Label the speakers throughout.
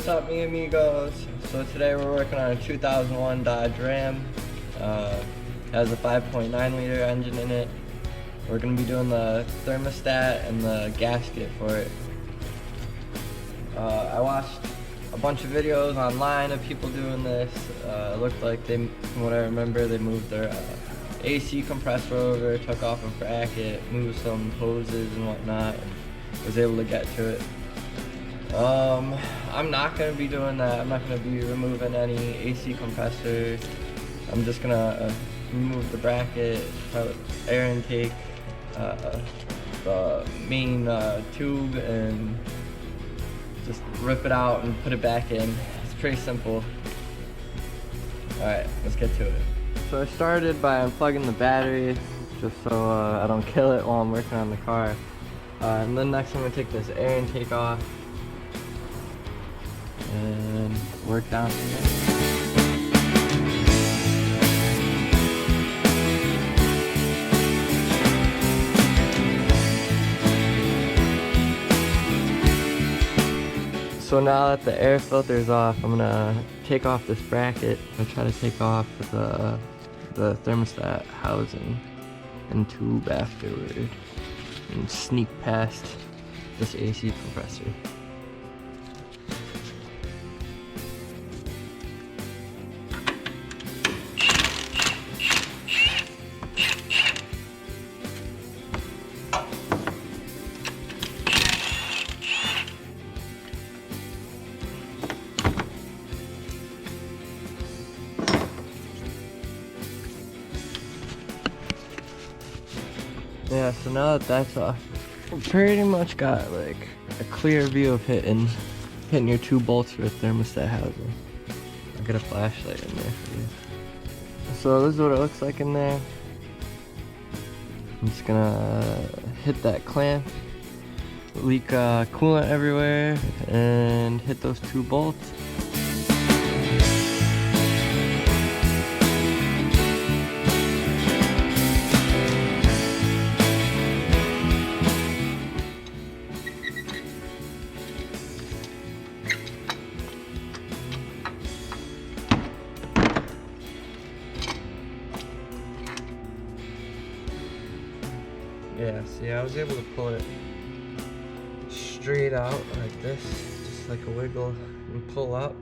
Speaker 1: What's up, me amigos? So today we're working on a 2001 Dodge Ram. Has a 5.9 liter engine in it. We're going to be doing the thermostat and the gasket for it. I watched a bunch of videos online of people doing this. It looked like they, from what I remember, they moved their AC compressor over, took off a bracket, moved some hoses and whatnot, and was able to get to it. I'm not going to be doing that. I'm not going to be removing any AC compressor. I'm just going to remove the bracket, air intake, the main tube, and just rip it out and put it back in. It's pretty simple. Alright, let's get to it. So I started by unplugging the battery just so I don't kill it while I'm working on the car. And then next I'm going to take this air intake off and work down from there. So now that the air filter is off, I'm gonna take off this bracket. I'll try to take off the thermostat housing and tube afterward and sneak past this AC compressor. Yeah, so now that that's off, we pretty much got like a clear view of hitting your two bolts for the thermostat housing. I'll get a flashlight in there for you. So this is what it looks like in there. I'm just gonna hit that clamp, leak coolant everywhere, and hit those two bolts. Yeah, see, I was able to pull it straight out like this, just like a wiggle and pull up.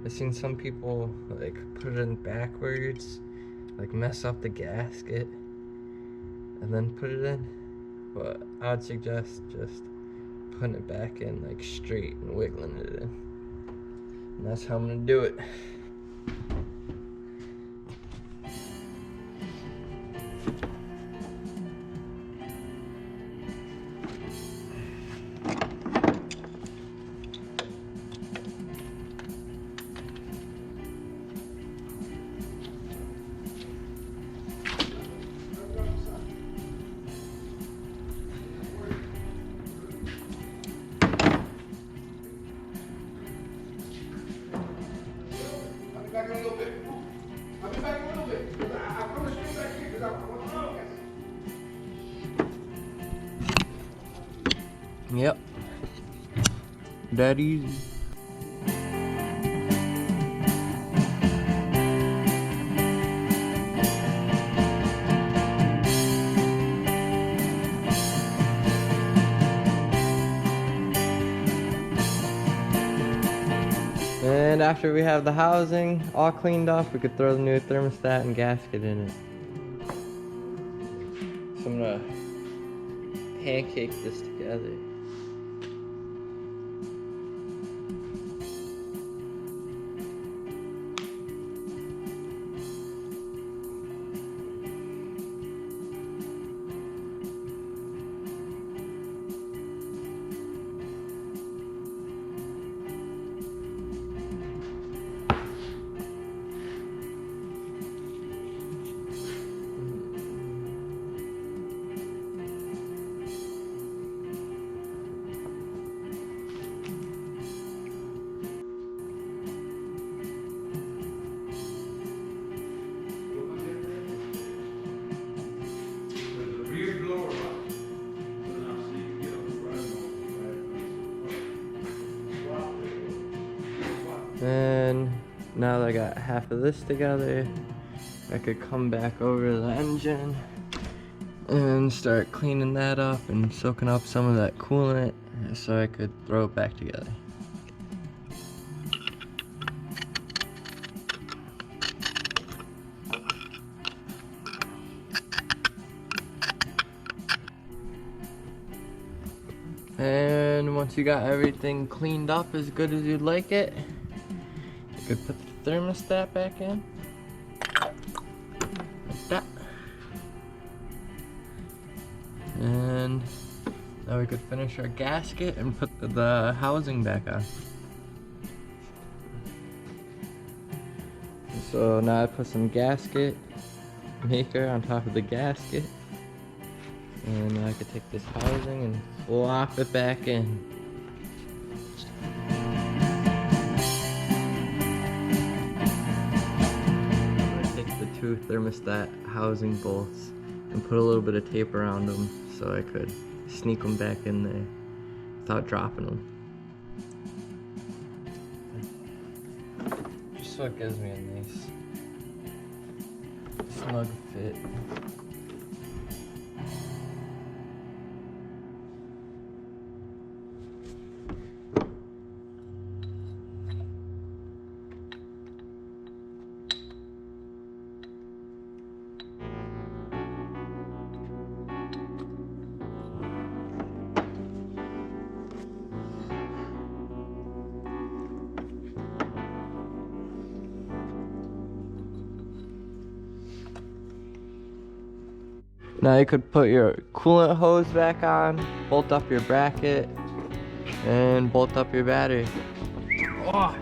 Speaker 1: I've seen some people like put it in backwards, like mess up the gasket and then put it in, but I would suggest just putting it back in like straight and wiggling it in. And that's how I'm gonna do it.
Speaker 2: Back a little bit. I'll be back a little bit. I'm coming straight back here because I want to know.
Speaker 1: Yep. That easy. And after we have the housing all cleaned off, we could throw the new thermostat and gasket in it. So I'm gonna pancake this together. And now that I got half of this together, I could come back over to the engine and start cleaning that up and soaking up some of that coolant so I could throw it back together. And once you got everything cleaned up as good as you'd like it, you could put the thermostat back in. Like that. And now we could finish our gasket and put the housing back on. So now I put some gasket maker on top of the gasket. And now I could take this housing and flop it back in. I'm gonna take the two thermostat housing bolts and put a little bit of tape around them so I could sneak them back in there without dropping them. Just so it gives me a nice snug fit. Now you could put your coolant hose back on, bolt up your bracket, and bolt up your battery. Oh.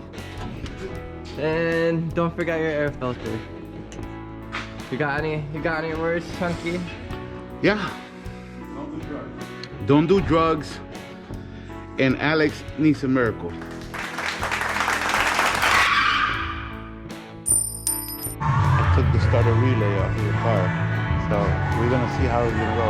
Speaker 1: And don't forget your air filter. You got any words, Chunky?
Speaker 2: Yeah. Don't do drugs. And Alex needs a miracle. I took the starter relay off of your car. So we're gonna see how it's gonna go.